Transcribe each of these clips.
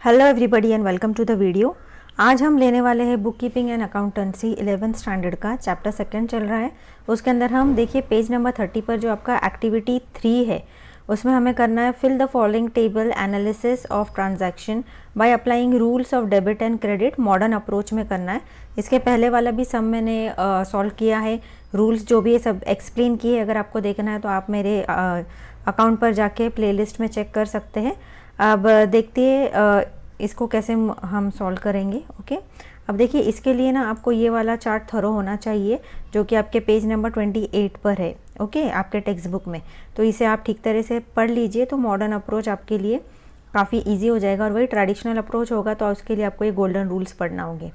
Hello everybody and welcome to the video. आज हम लेने वाले हैं book keeping and accountancy 11th standard का चैप्टर 2 चल रहा है। उसके अंदर हम देखिए पेज नंबर 30 पर जो आपका एक्टिविटी 3 है उसमें हमें करना है fill the following table analysis of transaction by applying rules of debit and credit modern approach में करना है। इसके पहले वाला भी सब मैंने सॉल्व किया है, रूल्स जो भी है सब एक्सप्लेन किए। अगर आपको देखना है तो आप मेरे अकाउंट पर जाके प्लेलिस्ट में चेक कर सकते हैं। अब देखते इसको कैसे हम सॉल्व करेंगे। ओके, अब देखिए इसके लिए ना आपको ये वाला चार्ट थरो होना चाहिए जो कि आपके पेज नंबर 28 पर है। ओके, आपके टेक्स्ट बुक में। तो इसे आप ठीक तरह से पढ़ लीजिए तो मॉडर्न अप्रोच आपके लिए काफ़ी इजी हो जाएगा, और वही ट्रेडिशनल अप्रोच होगा तो उसके लिए आपको ये गोल्डन रूल्स पढ़ना होंगे।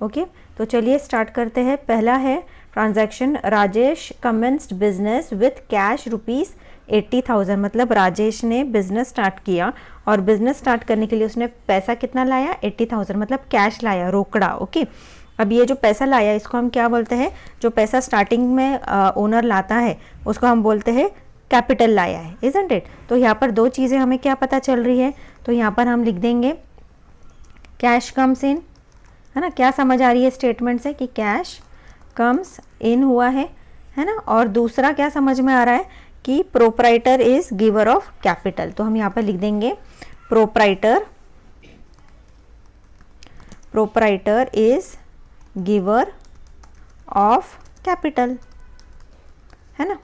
ओके, तो चलिए स्टार्ट करते हैं। पहला है transaction, Rajesh commenced business with cash ₹80,000। मतलब राजेश ने बिजनेस स्टार्ट किया और बिजनेस स्टार्ट करने के लिए उसने पैसा कितना लाया? 80,000, मतलब कैश लाया, रोकड़ा। ओके, अब ये जो पैसा लाया इसको हम क्या बोलते हैं? जो पैसा स्टार्टिंग में ओनर लाता है उसको हम बोलते हैं कैपिटल लाया है, इजंट इट? तो यहाँ पर दो चीज़ें हमें क्या पता चल रही है, तो यहाँ पर हम लिख देंगे कैश कम्स इन, है ना। क्या समझ आ रही है स्टेटमेंट से कि कैश कम्स इन हुआ है ना। और दूसरा क्या समझ में आ रहा है कि proprietor is giver of capital. तो हम यहाँ पर लिख देंगे proprietor is giver of capital, है ना।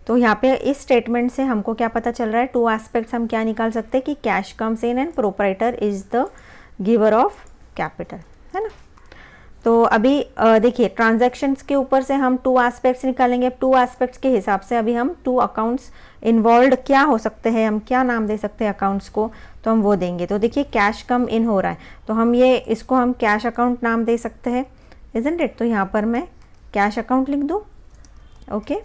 तो यहाँ पे इस स्टेटमेंट से हमको क्या पता चल रहा है? टू एस्पेक्ट्स हम क्या निकाल सकते हैं कि cash comes in and proprietor is the giver of capital, है ना। तो अभी देखिए ट्रांजैक्शंस के ऊपर से हम टू एस्पेक्ट्स निकालेंगे। अब टू एस्पेक्ट्स के हिसाब से अभी हम टू अकाउंट्स इन्वॉल्व क्या हो सकते हैं, हम क्या नाम दे सकते हैं अकाउंट्स को, तो हम वो देंगे। तो देखिए कैश कम इन हो रहा है तो हम इसको हम कैश अकाउंट नाम दे सकते हैं, इजंट इट? तो यहाँ पर मैं कैश अकाउंट लिख दूँ। ओके,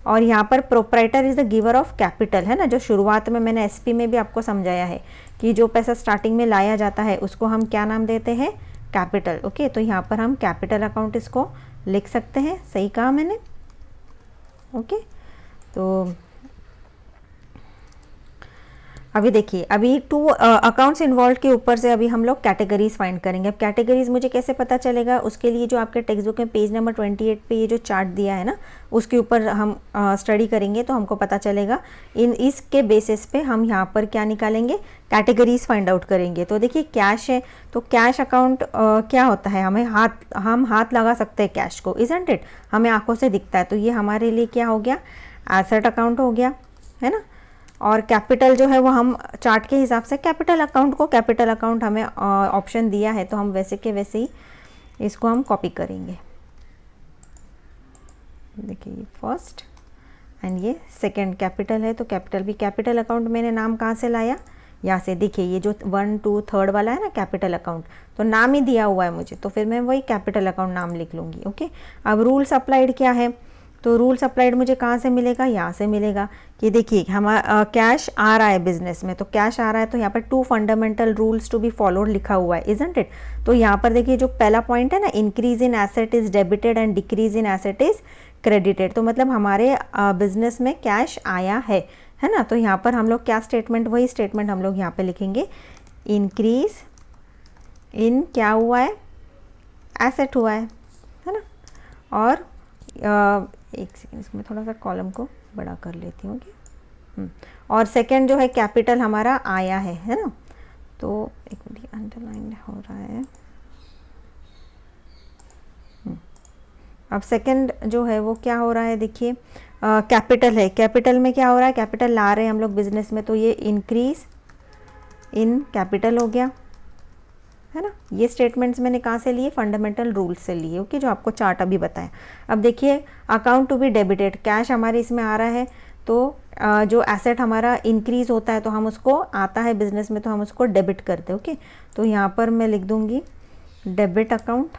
और यहाँ पर proprietor is the giver of capital, है ना। जो शुरुआत में मैंने एसपी में भी आपको समझाया है कि जो पैसा स्टार्टिंग में लाया जाता है उसको हम क्या नाम देते हैं? कैपिटल। ओके, तो यहाँ पर हम कैपिटल अकाउंट इसको लिख सकते हैं। सही कहा मैंने? ओके, तो अभी देखिए अभी टू अकाउंट्स इन्वॉल्व के ऊपर से अभी हम लोग कैटेगरीज फाइंड करेंगे। अब कैटेगरीज मुझे कैसे पता चलेगा? उसके लिए जो आपके टेक्स्ट बुक में पेज नंबर 28 पे ये जो चार्ट दिया है ना उसके ऊपर हम स्टडी करेंगे तो हमको पता चलेगा। इसके बेसिस पे हम यहाँ पर क्या निकालेंगे? कैटेगरीज फाइंड आउट करेंगे। तो देखिए कैश है तो कैश अकाउंट क्या होता है? हम हाथ लगा सकते हैं कैश को, इजंट इट? हमें आंखों से दिखता है तो ये हमारे लिए क्या हो गया? एसेट अकाउंट हो गया, है ना। और कैपिटल जो है वो हम चार्ट के हिसाब से कैपिटल अकाउंट हमें ऑप्शन दिया है तो हम वैसे के वैसे ही इसको हम कॉपी करेंगे। देखिए ये फर्स्ट एंड ये सेकंड कैपिटल है तो कैपिटल भी कैपिटल अकाउंट मैंने नाम कहाँ से लाया? यहाँ से। देखिए ये जो 1, 2, 3 वाला है ना कैपिटल अकाउंट, तो नाम ही दिया हुआ है मुझे तो फिर मैं वही कैपिटल अकाउंट नाम लिख लूँगी। ओके, अब रूल्स अप्लाइड क्या है? तो रूल्स अप्लाइड मुझे कहाँ से मिलेगा? यहाँ से मिलेगा कि देखिए हमारा कैश आ रहा है बिजनेस में, तो कैश आ रहा है तो यहाँ पर 2 fundamental rules to be followed लिखा हुआ है, इजंट इट? तो यहाँ पर देखिए जो पहला पॉइंट है ना, increase in asset is debited and decrease in asset is credited. तो मतलब हमारे बिजनेस में कैश आया है ना। तो यहाँ पर हम लोग क्या स्टेटमेंट, वही स्टेटमेंट हम लोग यहाँ पे लिखेंगे, इंक्रीज इन क्या हुआ है? एसेट हुआ है ना। और एक सेकेंड इसमें थोड़ा सा कॉलम को बड़ा कर लेती हूँ कि और सेकंड जो है कैपिटल हमारा आया है ना। तो एक मिनट अंडरलाइन हो रहा है। अब सेकंड जो है वो क्या हो रहा है? देखिए कैपिटल है, कैपिटल में क्या हो रहा है? कैपिटल ला रहे हैं हम लोग बिजनेस में तो ये इंक्रीज इन कैपिटल हो गया, है ना। ये स्टेटमेंट्स मैंने कहाँ से लिए? फंडामेंटल रूल्स से लिए। ओके, जो आपको चार्ट अभी बताया। अब देखिए account to be debited, cash हमारे इसमें आ रहा है तो जो एसेट हमारा इंक्रीज होता है तो हम उसको आता है बिजनेस में तो हम उसको डेबिट करते हैं। ओके, तो यहाँ पर मैं लिख दूँगी डेबिट अकाउंट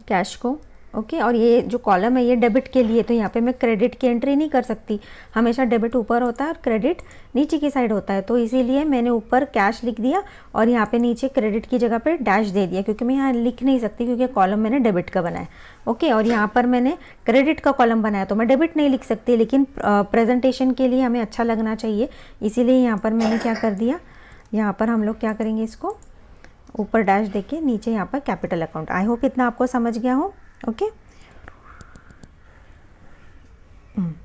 कैश को। ओके, और ये जो कॉलम है ये डेबिट के लिए, तो यहाँ पे मैं क्रेडिट की एंट्री नहीं कर सकती। हमेशा डेबिट ऊपर होता है और क्रेडिट नीचे की साइड होता है, तो इसीलिए मैंने ऊपर कैश लिख दिया और यहाँ पे नीचे क्रेडिट की जगह पे डैश दे दिया, क्योंकि मैं यहाँ लिख नहीं सकती क्योंकि कॉलम मैंने डेबिट का बनाया। ओके, और यहाँ पर मैंने क्रेडिट का कॉलम बनाया तो मैं डेबिट नहीं लिख सकती, लेकिन प्रेजेंटेशन के लिए हमें अच्छा लगना चाहिए, इसीलिए यहाँ पर मैंने क्या कर दिया, यहाँ पर हम लोग क्या करेंगे, इसको ऊपर डैश देके नीचे यहाँ पर कैपिटल अकाउंट। आई होप इतना आपको समझ गया हो। ओके,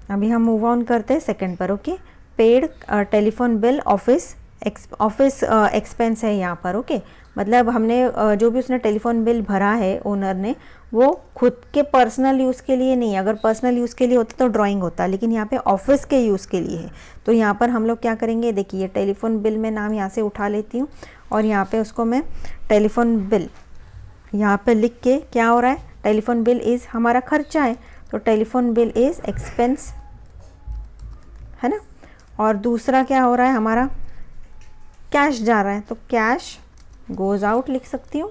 अभी हम मूव ऑन करते हैं सेकंड पर। Okay, paid telephone bill office expense है यहाँ पर। ओके, मतलब हमने जो भी उसने टेलीफोन बिल भरा है ओनर ने, वो खुद के पर्सनल यूज़ के लिए नहीं। अगर पर्सनल यूज़ के लिए होता तो ड्राइंग होता, लेकिन यहाँ पे ऑफिस के यूज़ के लिए है। तो यहाँ पर हम लोग क्या करेंगे, देखिए टेलीफोन बिल में नाम यहाँ से उठा लेती हूँ और यहाँ पे उसको मैं टेलीफोन बिल यहाँ पे लिख के, क्या हो रहा है, टेलीफोन बिल इज़ हमारा खर्चा है, तो टेलीफोन बिल इज़ एक्सपेंस है ना। और दूसरा क्या हो रहा है, हमारा कैश जा रहा है, तो कैश गोज़ आउट लिख सकती हूँ,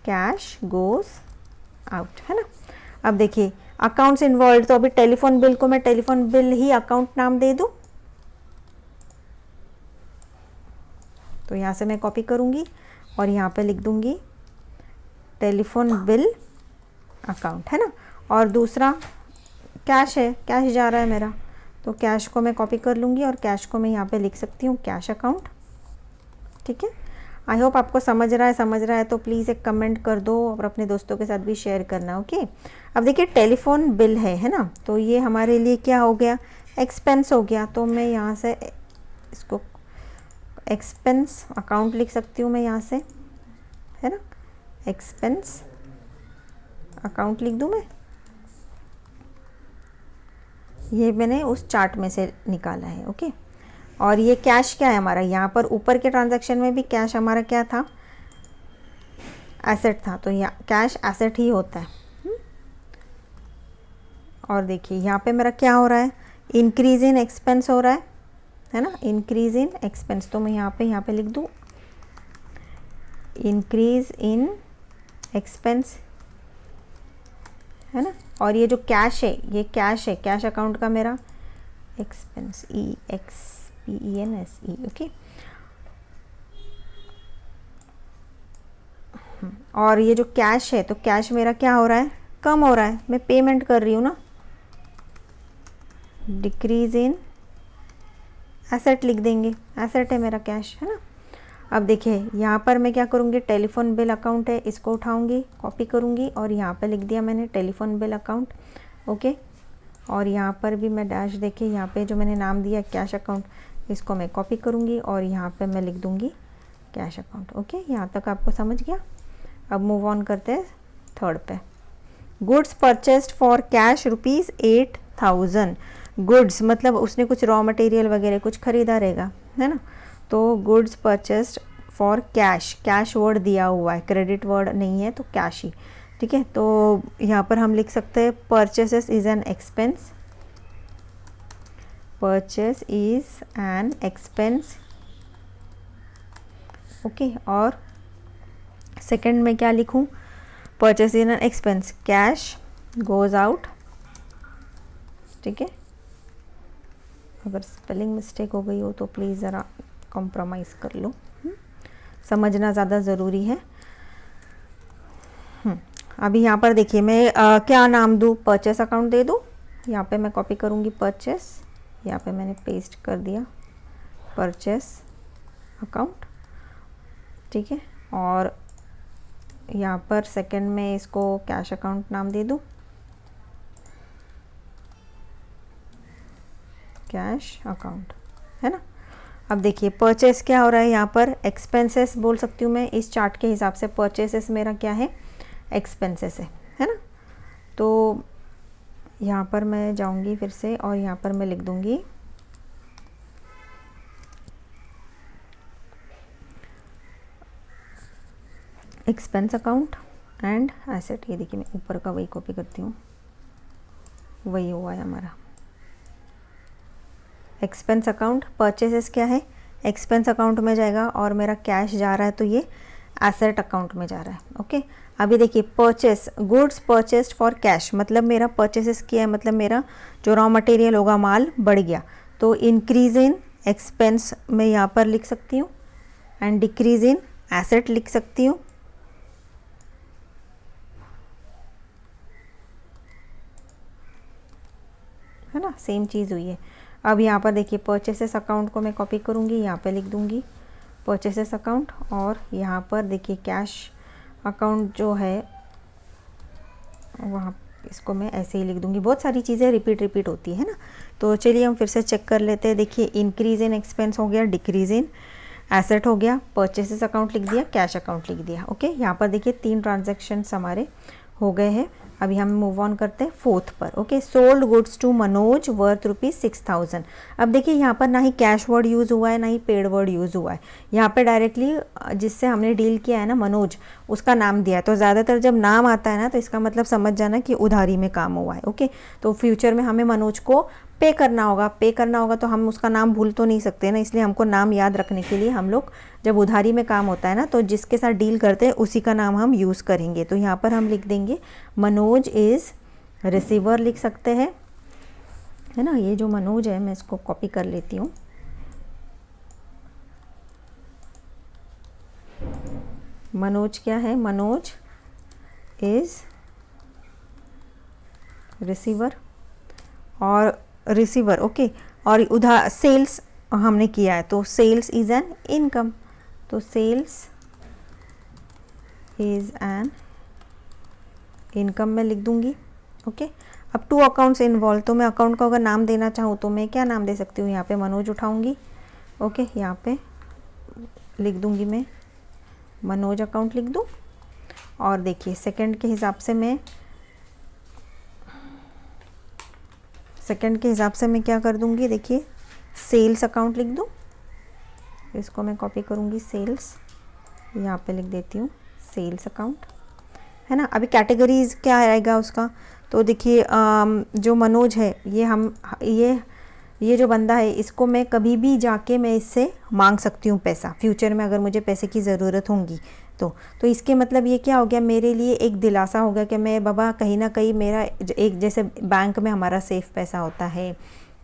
कैश गोज़ आउट, है ना। अब देखिए अकाउंट्स इन्वॉल्व, तो अभी टेलीफोन बिल को मैं टेलीफोन बिल ही अकाउंट नाम दे दूँ, तो यहाँ से मैं कॉपी करूँगी और यहाँ पे लिख दूँगी टेलीफोन बिल अकाउंट, है ना। और दूसरा कैश है, कैश जा रहा है मेरा, तो कैश को मैं कॉपी कर लूँगी और कैश को मैं यहाँ पे लिख सकती हूँ कैश अकाउंट। ठीक है, आई होप आपको समझ रहा है तो प्लीज़ एक कमेंट कर दो और अपने दोस्तों के साथ भी शेयर करना। ओके, अब देखिए टेलीफोन बिल है ना, तो ये हमारे लिए क्या हो गया, एक्सपेंस हो गया। तो मैं यहाँ से इसको एक्सपेंस अकाउंट लिख सकती हूँ मैं यहाँ से, है ना, एक्सपेंस अकाउंट लिख दूँ मैं। ये मैंने उस चार्ट में से निकाला है। ओके, और ये कैश क्या है हमारा, यहाँ पर ऊपर के ट्रांजैक्शन में भी कैश हमारा क्या था, एसेट था, तो यहाँ कैश एसेट ही होता है। और देखिए यहाँ पे मेरा क्या हो रहा है, इंक्रीज इन एक्सपेंस हो रहा है ना, इंक्रीज इन एक्सपेंस। तो मैं यहाँ पे लिख दूँ इंक्रीज इन एक्सपेंस, है ना। और ये जो कैश है, ये कैश है, कैश अकाउंट का मेरा एक्सपेंस, EXPENSE। ओके, और ये जो कैश है, तो कैश मेरा क्या हो रहा है, कम हो रहा है, मैं पेमेंट कर रही हूँ ना, डिक्रीज इन एसेट लिख देंगे, एसेट है मेरा कैश, है ना। अब देखिए यहाँ पर मैं क्या करूँगी, टेलीफोन बिल अकाउंट है, इसको उठाऊँगी, कॉपी करूँगी और यहाँ पे लिख दिया मैंने टेलीफोन बिल अकाउंट। ओके, और यहाँ पर भी मैं डैश देके यहाँ पे जो मैंने नाम दिया कैश अकाउंट, इसको मैं कॉपी करूँगी और यहाँ पे मैं लिख दूँगी कैश अकाउंट। ओके, यहाँ तक आपको समझ गया। अब मूव ऑन करते हैं थर्ड पे। Goods purchased for cash ₹8,000। Goods मतलब उसने कुछ रॉ मटेरियल वगैरह कुछ खरीदा रहेगा, है ना। तो goods purchased for cash, cash word दिया हुआ है, क्रेडिट वर्ड नहीं है, तो कैश ही। ठीक है, तो यहाँ पर हम लिख सकते हैं purchases is an expense, purchase is an expense. Okay, और सेकंड में क्या लिखूँ, purchase is an expense, cash goes out. ठीक है, अगर स्पेलिंग मिस्टेक हो गई हो तो प्लीज़ ज़रा कॉम्प्रोमाइज़ कर लो, समझना ज़्यादा ज़रूरी है। अभी यहाँ पर देखिए मैं क्या नाम दूँ, परचेस अकाउंट दे दूँ, यहाँ पे मैं कॉपी करूँगी परचेस, यहाँ पे मैंने पेस्ट कर दिया परचेस अकाउंट। ठीक है, और यहाँ पर सेकंड में इसको कैश अकाउंट नाम दे दूँ, कैश अकाउंट, है ना। अब देखिए परचेस क्या हो रहा है, यहाँ पर एक्सपेंसेस बोल सकती हूँ मैं, इस चार्ट के हिसाब से परचेसेस मेरा क्या है, एक्सपेंसेस है ना। तो यहाँ पर मैं जाऊँगी फिर से और यहाँ पर मैं लिख दूँगी एक्सपेंस अकाउंट एंड एसेट। ये देखिए मैं ऊपर का वही कॉपी करती हूँ, वही हुआ है हमारा एक्सपेंस अकाउंट। परचेसेस क्या है, एक्सपेंस अकाउंट में जाएगा और मेरा कैश जा रहा है, तो ये एसेट अकाउंट में जा रहा है। ओके, अभी देखिए purchase, goods purchased for cash, मतलब मेरा परचेसेस किया है, मतलब मेरा जो रॉ मटेरियल होगा, माल बढ़ गया, तो इंक्रीज इन एक्सपेंस मैं यहाँ पर लिख सकती हूँ एंड डिक्रीज इन एसेट लिख सकती हूँ। है ना, सेम चीज़ हुई है। अब यहाँ पर देखिए परचेसेस अकाउंट को मैं कॉपी करूँगी, यहाँ पे लिख दूँगी परचेसेस अकाउंट, और यहाँ पर देखिए कैश अकाउंट जो है वहाँ, इसको मैं ऐसे ही लिख दूँगी। बहुत सारी चीज़ें रिपीट होती है ना। तो चलिए हम फिर से चेक कर लेते हैं। देखिए इंक्रीज़ इन एक्सपेंस हो गया, डिक्रीज़ इन एसेट हो गया, परचेसेस अकाउंट लिख दिया, कैश अकाउंट लिख दिया। ओके, यहाँ पर देखिए 3 ट्रांजैक्शंस हमारे हो गए हैं। अभी हम मूव ऑन करते हैं 4th पर। Okay, sold goods to Manoj worth ₹6000। अब देखिए यहाँ पर ना ही कैश वर्ड यूज़ हुआ है, ना ही पेड वर्ड यूज़ हुआ है। यहाँ पे डायरेक्टली जिससे हमने डील किया है ना, मनोज, उसका नाम दिया है। तो ज़्यादातर जब नाम आता है ना, तो इसका मतलब समझ जाना कि उधारी में काम हुआ है। ओके, तो फ्यूचर में हमें मनोज को पे करना होगा तो हम उसका नाम भूल तो नहीं सकते ना, इसलिए हमको नाम याद रखने के लिए हम लोग जब उधारी में काम होता है ना, तो जिसके साथ डील करते हैं उसी का नाम हम यूज़ करेंगे। तो यहाँ पर हम लिख देंगे मनोज इज़ रिसीवर, लिख सकते हैं, है ना। ये जो मनोज है मैं इसको कॉपी कर लेती हूँ। मनोज क्या है, मनोज इज़ रिसीवर, और रिसीवर ओके, और उधार सेल्स हमने किया है तो सेल्स इज़ एन इनकम, तो सेल्स इज़ एन इनकम मैं लिख दूंगी। ओके, अब 2 अकाउंट्स इन्वॉल्व, तो मैं अकाउंट का अगर नाम देना चाहूँ तो मैं क्या नाम दे सकती हूँ, यहाँ पे मनोज उठाऊंगी। ओके, यहाँ पे लिख दूंगी मैं मनोज अकाउंट लिख दूँ, और देखिए सेकंड के हिसाब से मैं क्या कर दूंगी, देखिए सेल्स अकाउंट लिख दूँ। इसको मैं कॉपी करूँगी, सेल्स, यहाँ पे लिख देती हूँ सेल्स अकाउंट, है ना। अभी कैटेगरीज क्या आएगा उसका, तो देखिए जो मनोज है, ये जो बंदा है, इसको मैं कभी भी जाके मैं इससे मांग सकती हूँ पैसा, फ्यूचर में अगर मुझे पैसे की ज़रूरत होगी तो इसके मतलब ये क्या हो गया, मेरे लिए एक दिलासा हो गया कि मैं बाबा कहीं ना कहीं मेरा एक, जैसे बैंक में हमारा सेफ पैसा होता है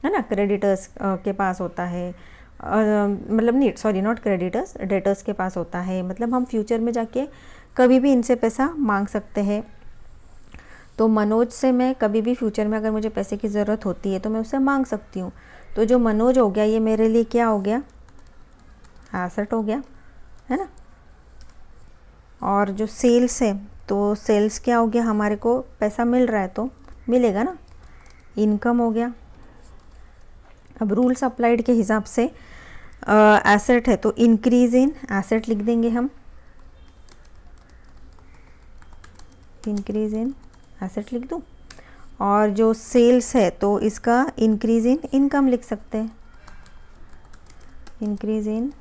ना, क्रेडिटर्स के पास होता है, मतलब नहीं सॉरी नॉट क्रेडिटर्स, डेटर्स के पास होता है, मतलब हम फ्यूचर में जाके कभी भी इनसे पैसा मांग सकते हैं। तो मनोज से मैं कभी भी फ्यूचर में अगर मुझे पैसे की ज़रूरत होती है तो मैं उससे मांग सकती हूँ। तो जो मनोज हो गया, ये मेरे लिए क्या हो गया, एसेट हो गया, है ना। और जो सेल्स है, तो सेल्स क्या हो गया, हमारे को पैसा मिल रहा है तो मिलेगा ना, इनकम हो गया। अब रूल्स अप्लाइड के हिसाब से एसेट है तो इंक्रीज इन एसेट लिख देंगे हम, इंक्रीज इन एसेट लिख दूँ, और जो सेल्स है तो इसका इंक्रीज इन इनकम लिख सकते हैं, इंक्रीज इन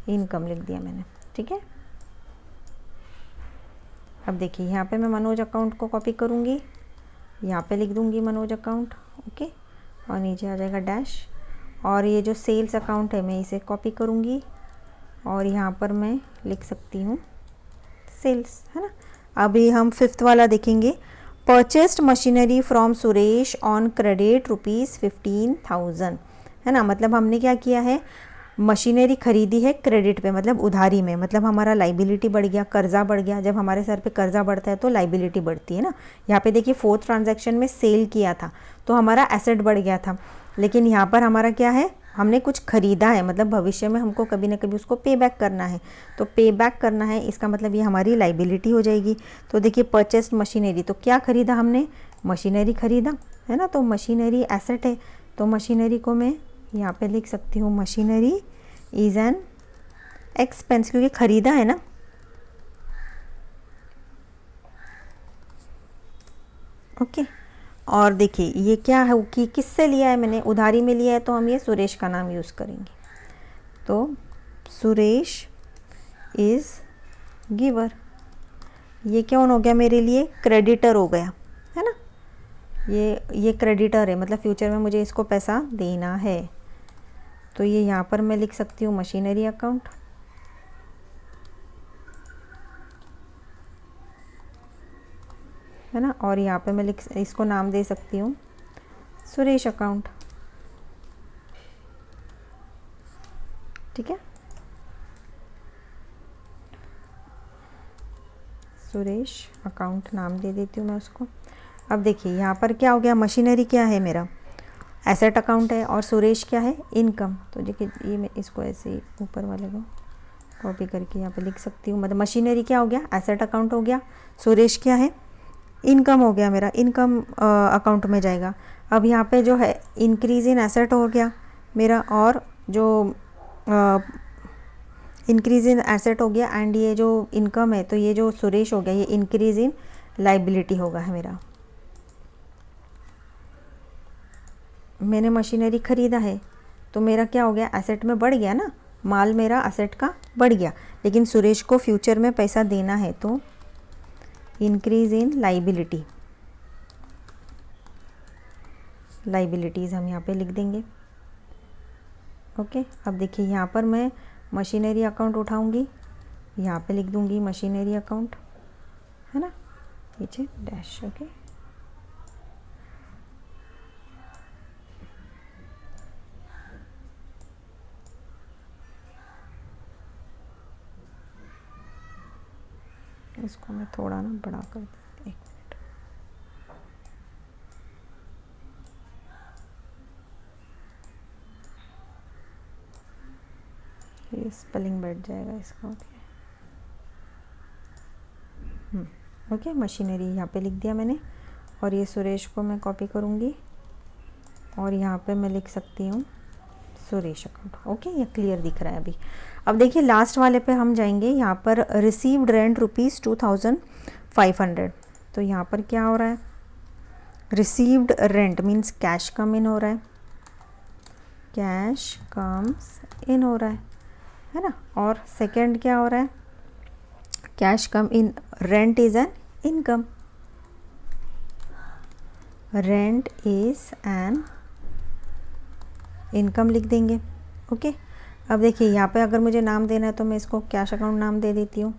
इनकम लिख दिया मैंने, ठीक है। अब देखिए यहाँ पे मैं मनोज अकाउंट को कॉपी करूँगी, यहाँ पे लिख दूँगी मनोज अकाउंट, ओके, और नीचे आ जाएगा डैश, और ये जो सेल्स अकाउंट है मैं इसे कॉपी करूँगी, और यहाँ पर मैं लिख सकती हूँ सेल्स, है ना। अभी हम 5th वाला देखेंगे, purchased machinery from Suresh on credit ₹15,000, है ना। मतलब हमने क्या किया है, मशीनरी खरीदी है क्रेडिट पे, मतलब उधारी में, मतलब हमारा लाइबिलिटी बढ़ गया, कर्जा बढ़ गया। जब हमारे सर पे कर्जा बढ़ता है तो लाइबिलिटी बढ़ती है ना। यहाँ पे देखिए 4th ट्रांजैक्शन में सेल किया था तो हमारा एसेट बढ़ गया था, लेकिन यहाँ पर हमारा क्या है, हमने कुछ खरीदा है, मतलब भविष्य में हमको कभी ना कभी उसको पे बैक करना है, तो पे बैक करना है, इसका मतलब ये हमारी लाइबिलिटी हो जाएगी। तो देखिए परचेस्ड मशीनरी, तो क्या खरीदा हमने, मशीनरी खरीदा, है ना। तो मशीनरी एसेट है, तो मशीनरी को मैं यहाँ पे लिख सकती हूँ मशीनरी इज़ एन एक्सपेंस, क्योंकि खरीदा है ना। ओके, और देखिए ये क्या है कि किससे लिया है मैंने, उधारी में लिया है, तो हम ये सुरेश का नाम यूज़ करेंगे। तो सुरेश इज़ गिवर, ये कौन हो गया मेरे लिए, क्रेडिटर हो गया, है ना। ये क्रेडिटर है, मतलब फ्यूचर में मुझे इसको पैसा देना है, तो ये यहाँ पर मैं लिख सकती हूँ मशीनरी अकाउंट, है ना। और यहाँ पे मैं इसको नाम दे सकती हूँ सुरेश अकाउंट, ठीक है, सुरेश अकाउंट नाम दे देती हूँ मैं उसको। अब देखिए यहाँ पर क्या हो गया, मशीनरी क्या है मेरा, एसेट अकाउंट है और सुरेश क्या है, इनकम। तो देखिए ये मैं इसको ऐसे ही ऊपर वाले को कॉपी करके यहाँ पे लिख सकती हूँ। मतलब मशीनरी क्या हो गया, एसेट अकाउंट हो गया, सुरेश क्या है, इनकम हो गया, मेरा इनकम अकाउंट में जाएगा। अब यहाँ पे जो है इंक्रीज़ इन एसेट हो गया मेरा, और जो इंक्रीज़ इन एसेट हो गया, एंड ये जो इनकम है तो ये जो सुरेश हो गया ये इंक्रीज़ इन लाइबिलिटी होगा है मेरा। मैंने मशीनरी ख़रीदा है तो मेरा क्या हो गया, एसेट में बढ़ गया ना, माल मेरा एसेट का बढ़ गया। लेकिन सुरेश को फ्यूचर में पैसा देना है तो इंक्रीज़ इन लाइबिलिटी, लाइबिलिटीज़ हम यहाँ पे लिख देंगे। ओके, अब देखिए यहाँ पर मैं मशीनरी अकाउंट उठाऊंगी, यहाँ पे लिख दूंगी मशीनरी अकाउंट, है ना, नीचे डैश। ओके, इसको मैं थोड़ा ना बड़ा कर देती, 1 मिनट। ये स्पेलिंग बैठ जाएगा इसका। ओके, मशीनरी यहाँ पे लिख दिया मैंने, और ये सुरेश को मैं कॉपी करूँगी और यहाँ पे मैं लिख सकती हूँ सुरेश अकाउंट। ओके, ये क्लियर दिख रहा है अभी। अब देखिए लास्ट वाले पे हम जाएंगे, यहाँ पर रिसीव्ड रेंट ₹2500। तो यहाँ पर क्या हो रहा है, रिसीव्ड रेंट मीन्स कैश कम इन हो रहा है, कैश कम्स इन हो रहा है ना। और सेकंड क्या हो रहा है, cash come in, rent is an income, rent is an income लिख देंगे। ओके, अब देखिए यहाँ पे अगर मुझे नाम देना है तो मैं इसको कैश अकाउंट नाम दे देती हूँ,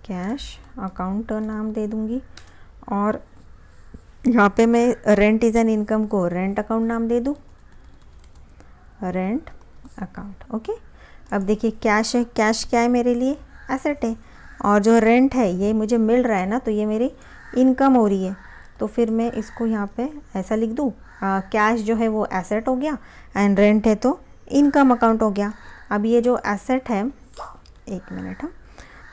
कैश अकाउंट नाम दे दूँगी। और यहाँ पे मैं रेंट इज़ एन इनकम को रेंट अकाउंट नाम दे दूँ, रेंट अकाउंट। ओके, अब देखिए कैश है, कैश क्या है मेरे लिए, एसेट है, और जो रेंट है ये मुझे मिल रहा है ना, तो ये मेरी इनकम हो रही है। तो फिर मैं इसको यहाँ पे ऐसा लिख दूँ, कैश जो है वो एसेट हो गया एंड रेंट है तो इनकम अकाउंट हो गया। अब ये जो एसेट है, 1 मिनट, हाँ,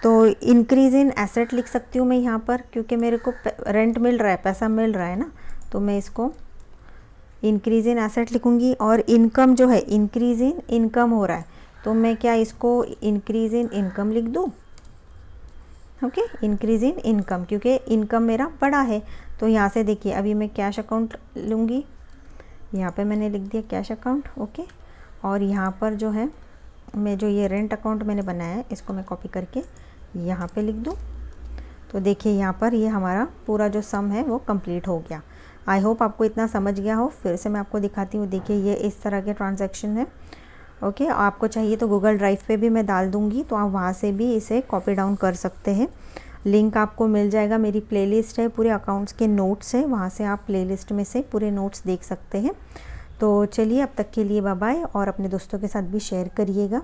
तो इंक्रीज़ इन एसेट लिख सकती हूँ मैं यहाँ पर, क्योंकि मेरे को रेंट मिल रहा है, पैसा मिल रहा है ना, तो मैं इसको इंक्रीज़ इन एसेट लिखूँगी। और इनकम जो है, इंक्रीज़ इन इनकम हो रहा है, तो मैं क्या इसको इंक्रीज़ इन इनकम लिख दूँ। ओके, इंक्रीज़ इन इनकम, क्योंकि इनकम मेरा बड़ा है। तो यहाँ से देखिए अभी मैं कैश अकाउंट लूँगी, यहाँ पे मैंने लिख दिया कैश अकाउंट। ओके, और यहाँ पर जो है मैं जो ये रेंट अकाउंट मैंने बनाया है इसको मैं कॉपी करके यहाँ पे लिख दूँ। तो देखिए यहाँ पर ये हमारा पूरा जो सम है वो कंप्लीट हो गया। आई होप आपको इतना समझ गया हो। फिर से मैं आपको दिखाती हूँ, देखिए ये इस तरह के ट्रांजैक्शन है। ओके, आपको चाहिए तो गूगल ड्राइव पे भी मैं डाल दूँगी, तो आप वहाँ से भी इसे कॉपी डाउन कर सकते हैं। लिंक आपको मिल जाएगा, मेरी प्लेलिस्ट है, पूरे अकाउंट्स के नोट्स है, वहाँ से आप प्लेलिस्ट में से पूरे नोट्स देख सकते हैं। तो चलिए अब तक के लिए बाय बाय, और अपने दोस्तों के साथ भी शेयर करिएगा।